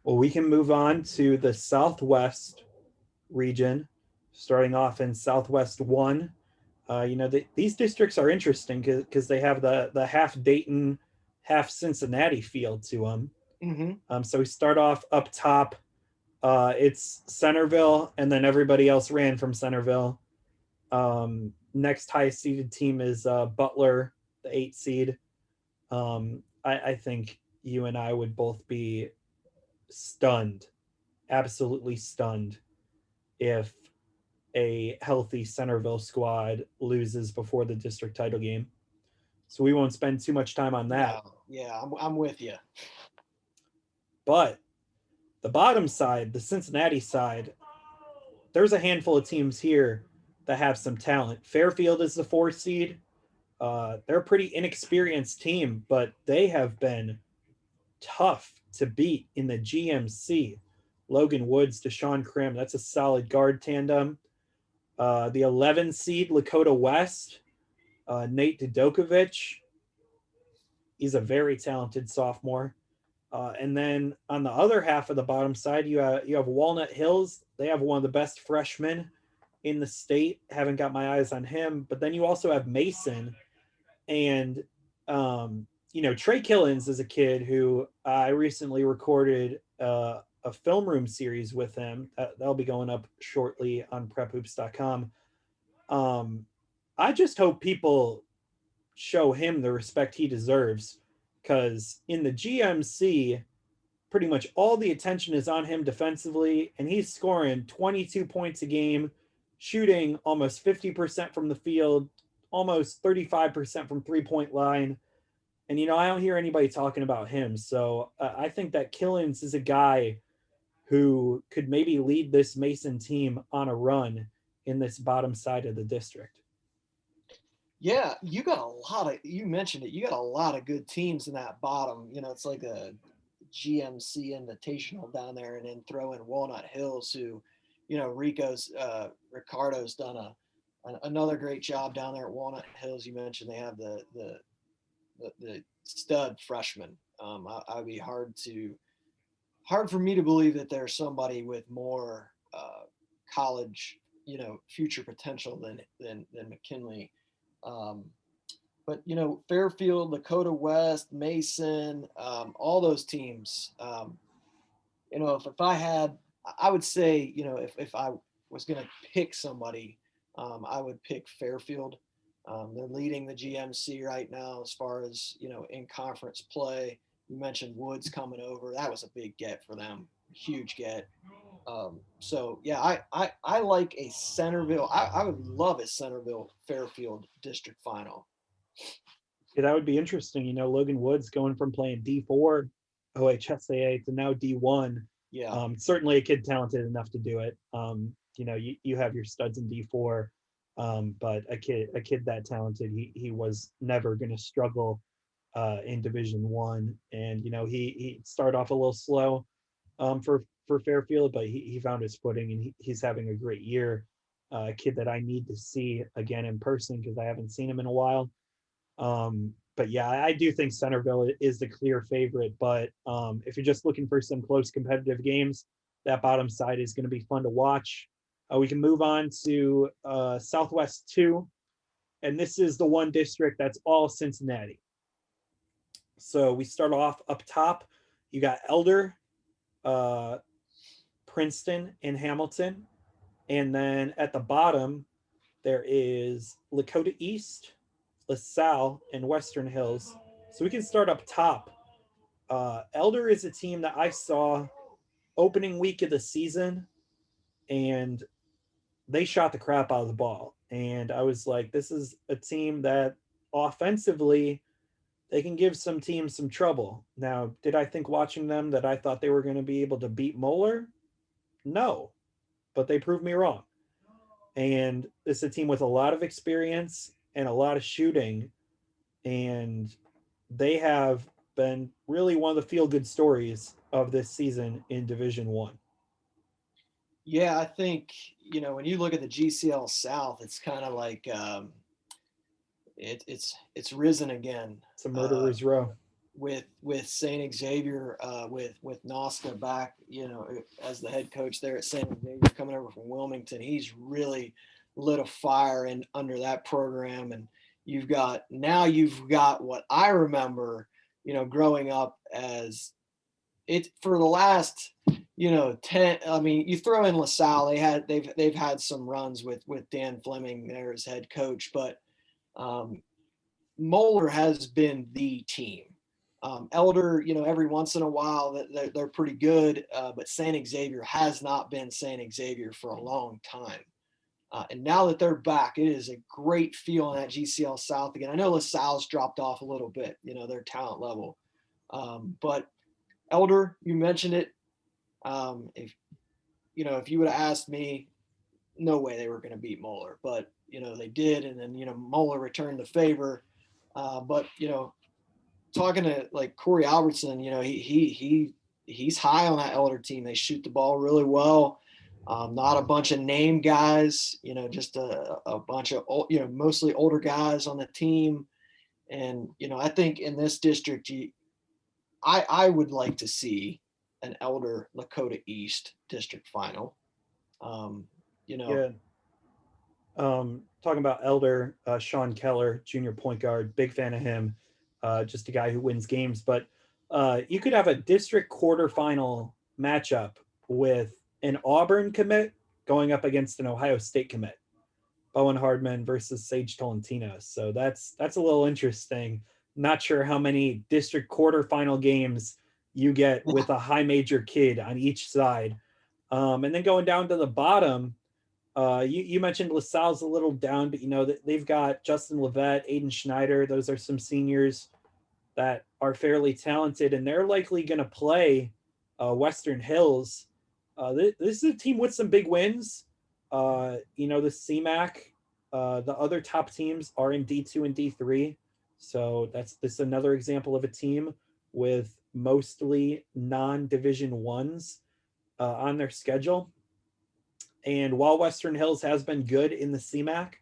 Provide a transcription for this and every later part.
Well, we can move on to the Southwest region, starting off in Southwest 1. These districts are interesting because they have the half Dayton, half Cincinnati feel to them. Hmm. So we start off up top. It's Centerville, and then everybody else ran from Centerville. Next highest seeded team is Butler, the 8 seed. I think you and I would both be stunned, absolutely stunned, if a healthy Centerville squad loses before the district title game. So we won't spend too much time on that. No, yeah, I'm with you. But the bottom side, the Cincinnati side, there's a handful of teams here that have some talent. Fairfield is the 4 seed. They're a pretty inexperienced team, but they have been tough to beat in the GMC. Logan Woods, Deshaun Krim, that's a solid guard tandem. The 11 seed, Lakota West, Nate Dodokovich, he's a very talented sophomore. And then on the other half of the bottom side, you have Walnut Hills. They have one of the best freshmen in the state. Haven't got my eyes on him. But then you also have Mason, and Trey Killens is a kid who I recently recorded a film room series with him. That'll be going up shortly on prephoops.com. Um, I just hope people show him the respect he deserves because in the GMC, pretty much all the attention is on him defensively, and he's scoring 22 points a game, shooting almost 50% from the field, almost 35% from 3 point line. And, I don't hear anybody talking about him. So I think that Killens is a guy who could maybe lead this Mason team on a run in this bottom side of the district. Yeah, you got a lot of, you mentioned it, you got a lot of good teams in that bottom. It's like a GMC Invitational down there, and then throw in Walnut Hills, who, Ricardo's done another great job down there at Walnut Hills. You mentioned they have the stud freshman. I'd be hard for me to believe that there's somebody with more college, future potential than McKinley. Um, but Fairfield, Lakota West, Mason, all those teams. If I had, I would say, if I was going to pick somebody, I would pick Fairfield. They're leading the GMC right now as far as in conference play. You mentioned Woods coming over. That was a big get for them, huge get. So yeah, I like a Centerville. I would love a Centerville Fairfield district final. Yeah, that would be interesting. Logan Woods going from playing D4 OHSAA to now D1. Yeah. Certainly a kid talented enough to do it. You have your studs in D4, but a kid that talented, he was never going to struggle in Division 1. And he started off a little slow for Fairfield, but he found his footing, and he's having a great year. A kid that I need to see again in person because I haven't seen him in a while. But yeah, I do think Centerville is the clear favorite. But if you're just looking for some close competitive games, that bottom side is going to be fun to watch. We can move on to Southwest 2, and this is the one district that's all Cincinnati. So we start off up top. You got Elder, uh, Princeton, and Hamilton. And then at the bottom, there is Lakota East, LaSalle, and Western Hills. So we can start up top. Elder is a team that I saw opening week of the season, and they shot the crap out of the ball. And I was like, this is a team that offensively they can give some teams some trouble. Now, did I think watching them that I thought they were going to be able to beat Moeller? No, but they proved me wrong. And it's a team with a lot of experience and a lot of shooting, and they have been really one of the feel good stories of this season in Division 1. Yeah, I think when you look at the GCL South, it's kind of like it's risen again. It's a Uh, murderer's row. with Saint Xavier, with Noska back, as the head coach there at Saint Xavier, coming over from Wilmington. He's really lit a fire in under that program, and you've got what I remember, growing up as it for the last 10. I mean, you throw in LaSalle, they've had some runs with Dan Fleming there as head coach, but um, Moeller has been the team. Elder, every once in a while that they're pretty good, but Saint Xavier has not been Saint Xavier for a long time. And now that they're back, it is a great feel in that GCL South again. I know LaSalle's dropped off a little bit, their talent level. But Elder, you mentioned it. If you would have asked me, no way they were going to beat Moeller, but they did, and then Moeller returned the favor. But talking to like Corey Albertson, he's high on that Elder team. They shoot the ball really well. Not a bunch of name guys, just a bunch of mostly older guys on the team. And I think in this district, I would like to see an Elder Lakota East district final. Yeah. Talking about Elder, Sean Keller, junior point guard, big fan of him. Just a guy who wins games. But you could have a district quarterfinal matchup with an Auburn commit going up against an Ohio State commit, Bowen Hardman versus Sage Tolentino. So that's a little interesting. Not sure how many district quarterfinal games you get with a high major kid on each side. And then going down to the bottom, you mentioned LaSalle's a little down, but they've got Justin Levette, Aiden Schneider. Those are some seniors that are fairly talented, and they're likely going to play Western Hills. This is a team with some big wins. The CMAC, the other top teams are in D2 and D3. So this is another example of a team with mostly non-Division ones on their schedule. And while Western Hills has been good in the CMAC,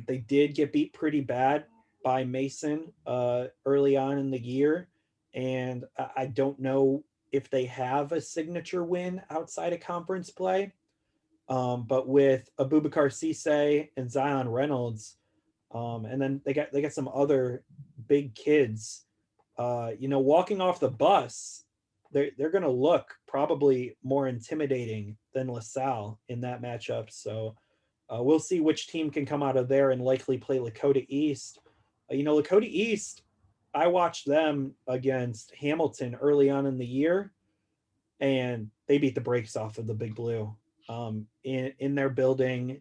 they did get beat pretty bad by Mason early on in the year. And I don't know if they have a signature win outside of conference play. But with Abubakar Cisse and Zion Reynolds, and then they got some other big kids, walking off the bus, they're going to look probably more intimidating than LaSalle in that matchup. So we'll see which team can come out of there and likely play Lakota East. Lakota East, I watched them against Hamilton early on in the year, and they beat the brakes off of the Big Blue. In their building,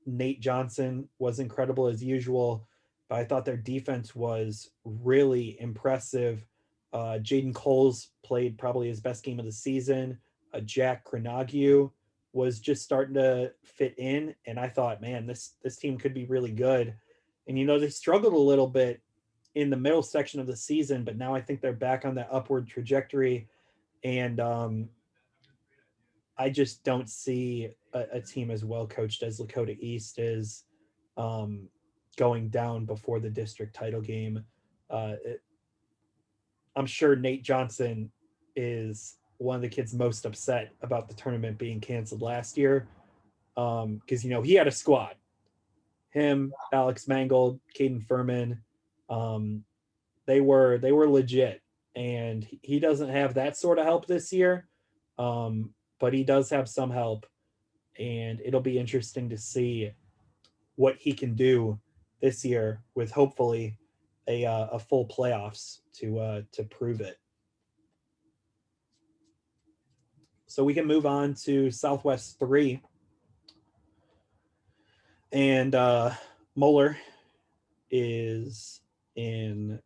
Nate Johnson was incredible as usual, but I thought their defense was really impressive. Jaden Coles played probably his best game of the season. Jack Krenagiu was just starting to fit in, and I thought, man, this team could be really good. And they struggled a little bit in the middle section of the season, but now I think they're back on that upward trajectory. And I just don't see a team as well coached as Lakota East is going down before the district title game. I'm sure Nate Johnson is one of the kids most upset about the tournament being canceled last year because he had a squad. Him, Alex Mangold, Caden Furman, they were legit, and he doesn't have that sort of help this year, but he does have some help, and it'll be interesting to see what he can do this year with hopefully a full playoffs to prove it. So we can move on to Southwest 3. And Moeller is in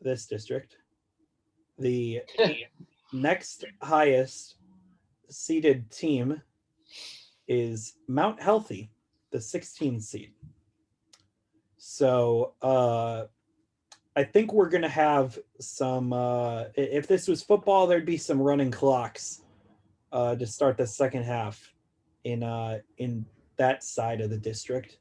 this district. The next highest seeded team is Mount Healthy, the 16 seed. So I think we're going to have some, if this was football, there'd be some running clocks to start the second half in that side of the district.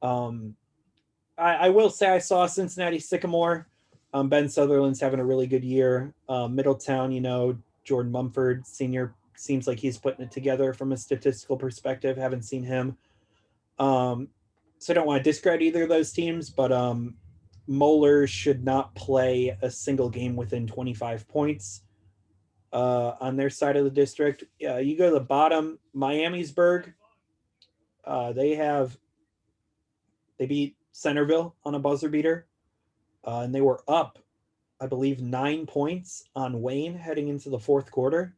I will say I saw Cincinnati Sycamore Ben Sutherland's having a really good year. Middletown, Jordan Mumford Sr. seems like he's putting it together from a statistical perspective. Haven't seen him. So I don't want to discredit either of those teams, but Moeller should not play a single game within 25 points on their side of the district. You go to the bottom, Miamisburg. They beat Centerville on a buzzer beater, and they were up, I believe, 9 points on Wayne heading into the fourth quarter.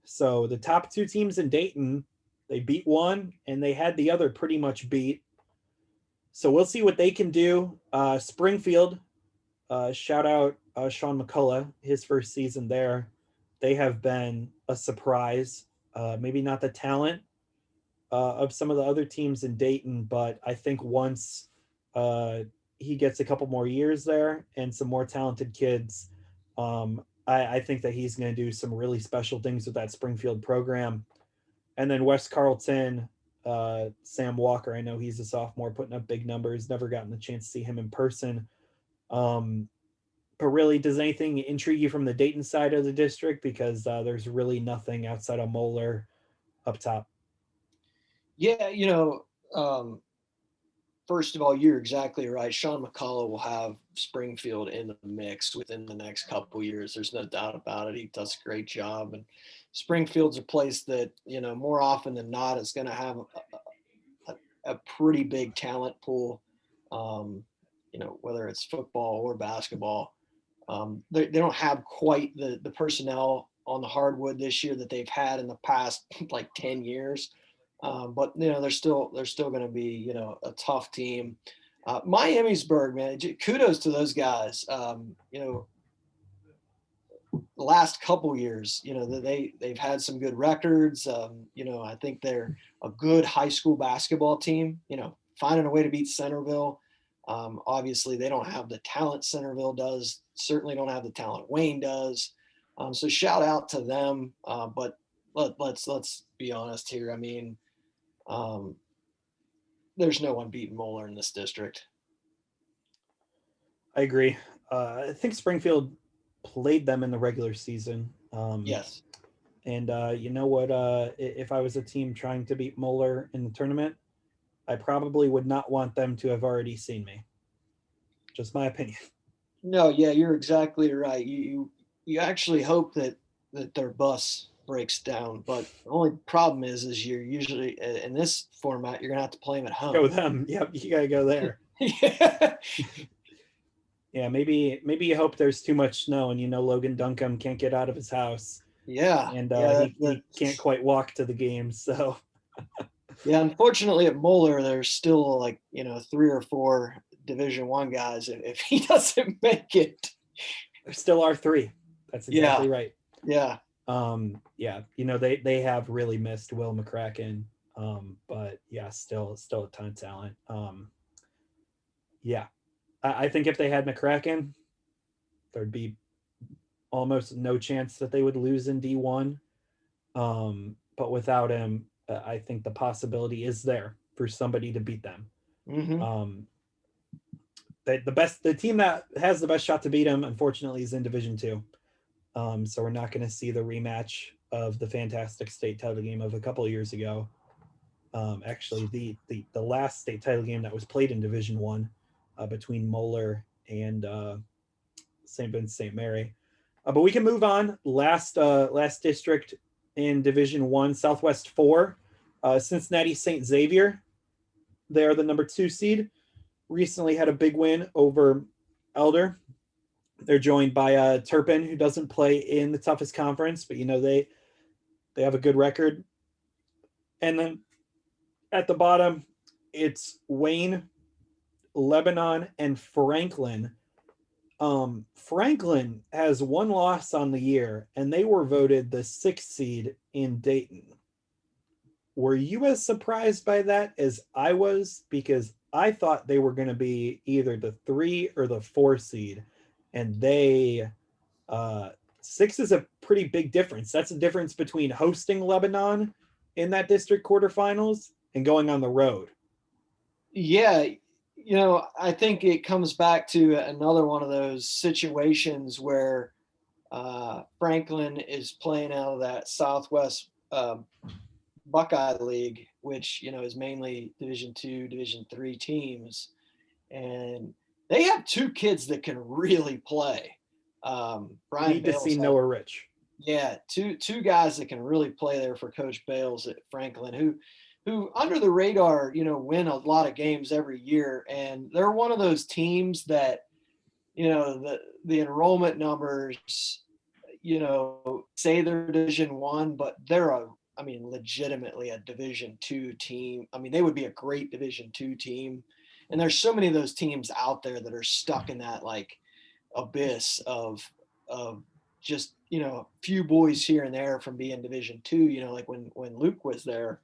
So the top two teams in Dayton, they beat one and they had the other pretty much beat. So we'll see what they can do. Springfield, shout out Sean McCullough, his first season there. They have been a surprise. Maybe not the talent of some of the other teams in Dayton, but I think once he gets a couple more years there and some more talented kids, I think that he's going to do some really special things with that Springfield program. And then West Carleton, Sam Walker, I know he's a sophomore putting up big numbers. Never gotten the chance to see him in person. But really, does anything intrigue you from the Dayton side of the district? Because there's really nothing outside of Moeller up top. Yeah, first of all, you're exactly right. Sean McCullough will have Springfield in the mix within the next couple years. There's no doubt about it. He does a great job. And Springfield's a place that, more often than not, is going to have a pretty big talent pool, whether it's football or basketball. They don't have quite the personnel on the hardwood this year that they've had in the past like 10 years. But they're still going to be a tough team. Miamisburg, man, kudos to those guys. The last couple years, they've had some good records. I think they're a good high school basketball team. Finding a way to beat Centerville. Obviously, they don't have the talent Centerville does. Certainly don't have the talent Wayne does. So shout out to them. But let's be honest here. I mean, there's no one beating Moeller in this district. I agree. I think Springfield played them in the regular season. Yes. And you know what? If I was a team trying to beat Moeller in the tournament, I probably would not want them to have already seen me. Just my opinion. No, yeah, you're exactly right. You actually hope that their bus breaks down, but the only problem is you're usually in this format you're gonna have to play them at home. Go with them. Yep, you gotta go there. Yeah. Yeah, maybe you hope there's too much snow and Logan Duncombe can't get out of his house. Yeah. And he can't quite walk to the games. So yeah, unfortunately at Moeller there's still like 3 or 4 Division I guys. If he doesn't make it, there still are 3. That's exactly right. Yeah. They have really missed Will McCracken. But yeah, still a ton of talent. I think if they had McCracken, there'd be almost no chance that they would lose in D1. But without him, I think the possibility is there for somebody to beat them. Mm-hmm. The team that has the best shot to beat him, unfortunately, is in Division II. So we're not going to see the rematch of the fantastic state title game of a couple of years ago. Actually, the last state title game that was played in Division I between Moeller and St. Vincent St. Mary. But we can move on. Last district in Division I, Southwest 4, Cincinnati St. Xavier. They're the number 2 seed. Recently had a big win over Elder. They're joined by Turpin, who doesn't play in the toughest conference, but they have a good record. And then at the bottom, it's Wayne, Lebanon, and Franklin. Franklin has 1 loss on the year, and they were voted the 6th seed in Dayton. Were you as surprised by that as I was? Because I thought they were going to be either the 3 or the 4 seed, and they 6 is a pretty big difference. That's a difference between hosting Lebanon in that district quarterfinals and going on the road. Yeah, I think it comes back to another one of those situations where Franklin is playing out of that Southwest Buckeye League, which is mainly Division II, Division III teams, and they have two kids that can really play. Brian Need to see Bales had, Noah Rich. yeah, two guys that can really play there for Coach Bales at Franklin, who under the radar, win a lot of games every year, and they're one of those teams that the enrollment numbers, say they're Division I, but they're legitimately a Division II team. I mean, they would be a great Division II team. And there's so many of those teams out there that are stuck in that like abyss of just, few boys here and there from being Division II, like when Luke was there.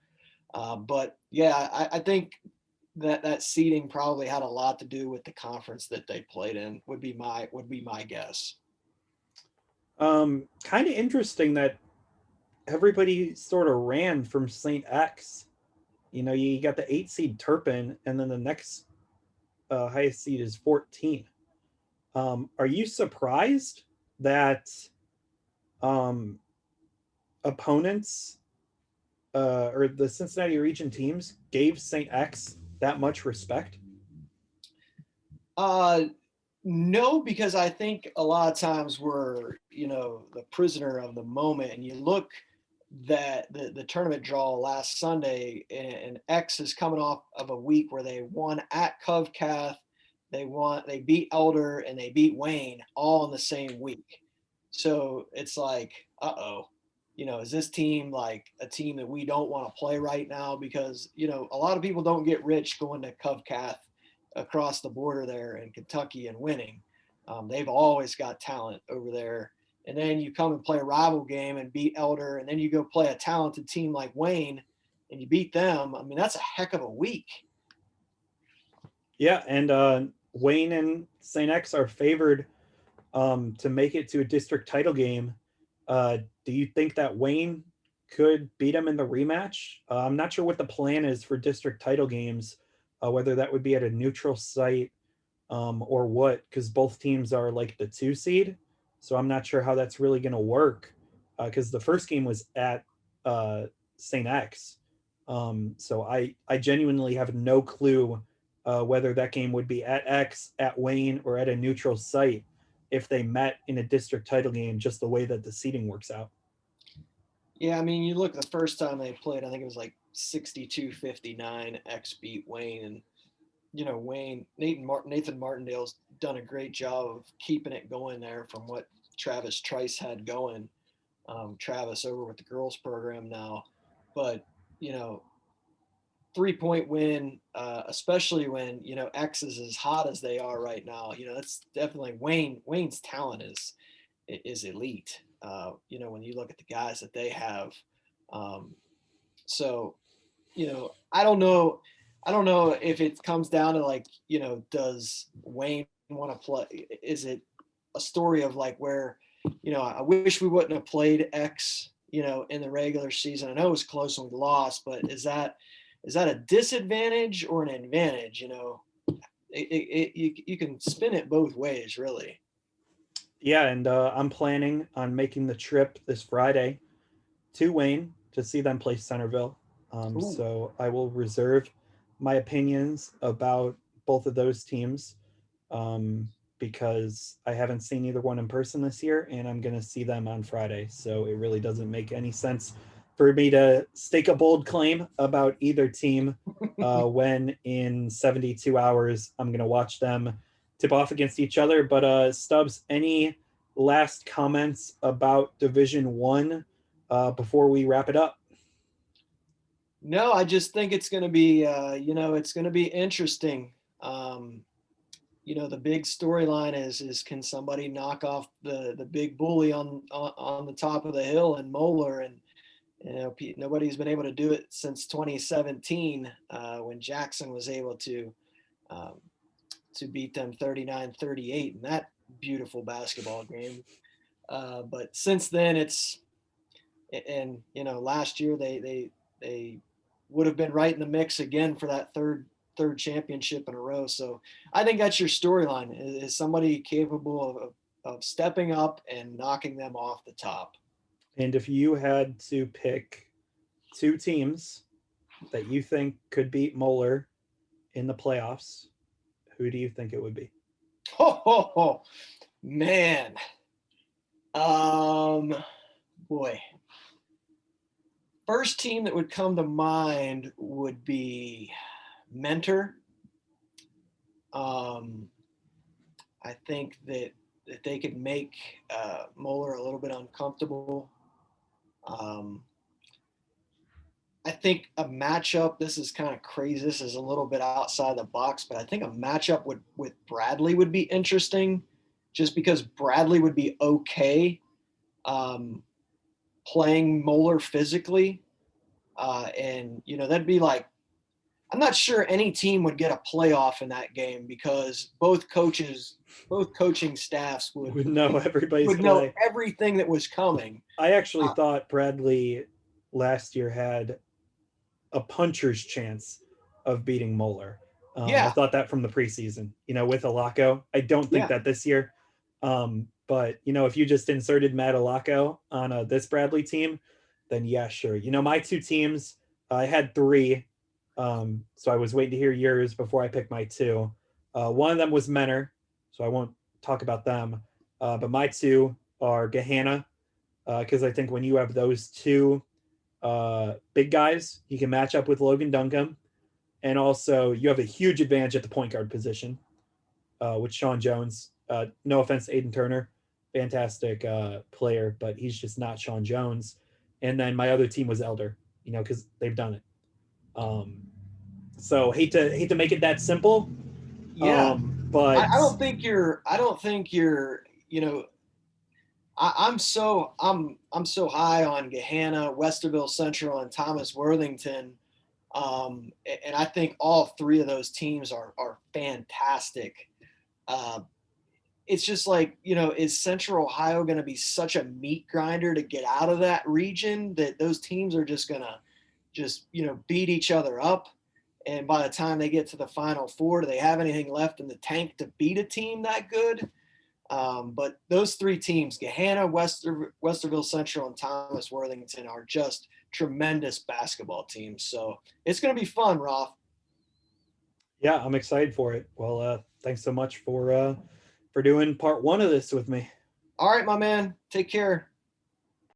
But yeah, I think that seeding probably had a lot to do with the conference that they played in, would be my guess. Kind of interesting that everybody sort of ran from St. X. You got the 8 seed Turpin, and then the next highest seed is 14. Are you surprised that um, opponents or the Cincinnati region teams gave St. X that much respect? Uh, no, because I think a lot of times we're, the prisoner of the moment, and you look that the tournament draw last Sunday, and X is coming off of a week where they won at Covcath, they beat Elder, and they beat Wayne all in the same week. So it's like, is this team like a team that we don't want to play right now? Because, a lot of people don't get rich going to Covcath across the border there in Kentucky and winning. They've always got talent over there. And then you come and play a rival game and beat Elder, and then you go play a talented team like Wayne and you beat them. I mean, that's a heck of a week. Yeah, and Wayne and St. X are favored to make it to a district title game. Do you think that Wayne could beat him in the rematch? I'm not sure what the plan is for district title games, whether that would be at a neutral site or what, because both teams are like the 2 seed. So I'm not sure how that's really going to work because the first game was at St. X. So I genuinely have no clue whether that game would be at X, at Wayne, or at a neutral site if they met in a district title game, just the way that the seating works out. Yeah, I mean, you look the first time they played, I think it was like 62-59, X beat Wayne. And, Wayne, Nathan Martindale's done a great job of keeping it going there from what Travis Trice had going. Travis over with the girls program now. But, 3-point win, especially when, X is as hot as they are right now. That's definitely Wayne's talent is elite. When you look at the guys that they have. Um, so, I don't know. I don't know if it comes down to like, does Wayne want to play? Is it a story of like where, I wish we wouldn't have played X, in the regular season. I know it was close and we lost, but is that a disadvantage or an advantage? You can spin it both ways, really. Yeah, and I'm planning on making the trip this Friday to Wayne to see them play Centerville. Ooh. So I will reserve my opinions about both of those teams um, because I haven't seen either one in person this year, and I'm going to see them on Friday. So it really doesn't make any sense for me to stake a bold claim about either team when in 72 hours I'm going to watch them tip off against each other. But Stubbs, any last comments about Division I before we wrap it up? No, I just think it's going to be, it's going to be interesting. The big storyline is can somebody knock off the big bully on the top of the hill in Moeller, and nobody's been able to do it since 2017 when Jackson was able um, to beat them 39-38 in that beautiful basketball game. But since then, last year they would have been right in the mix again for that third championship in a row. So I think that's your storyline, is somebody capable of stepping up and knocking them off the top. And if you had to pick two teams that you think could beat Moeller in the playoffs, who do you think it would be? Oh, man. Boy. First team that would come to mind would be Mentor. I think that they could make Moeller a little bit uncomfortable. Um, I think a matchup, this is kind of crazy. This is a little bit outside the box, but I think a matchup with Bradley would be interesting just because Bradley would be okay um, playing Moeller physically. And, that'd be like, I'm not sure any team would get a playoff in that game because both coaching staffs Would know everybody's would know play. everything that was coming. I actually thought Bradley last year had a puncher's chance of beating Moeller. I Yeah, thought that from the preseason, with Alaco. I don't think yeah, that this year. But if you just inserted Matt Alaco on this Bradley team, then yeah, sure. My two teams, I had three. So I was waiting to hear yours before I picked my two. One of them was Menor, so I won't talk about them. But my two are Gahanna, because I think when you have those two big guys, you can match up with Logan Duncombe. And also, you have a huge advantage at the point guard position with Sean Jones. No offense to Aiden Turner, fantastic player, but he's just not Sean Jones. And then my other team was Elder, because they've done it. So hate to make it that simple. yeah. But I don't think you're, I'm so high on Gahanna, Westerville Central, and Thomas Worthington. And I think all three of those teams are fantastic. Uh, it's just like, is Central Ohio going to be such a meat grinder to get out of that region that those teams are just going to beat each other up? And by the time they get to the Final Four, do they have anything left in the tank to beat a team that good? But those three teams, Gahanna, Westerville Central, and Thomas Worthington, are just tremendous basketball teams. So it's going to be fun, Roth. yeah, I'm excited for it. Well, thanks so much for doing part one of this with me. All right, my man. Take care.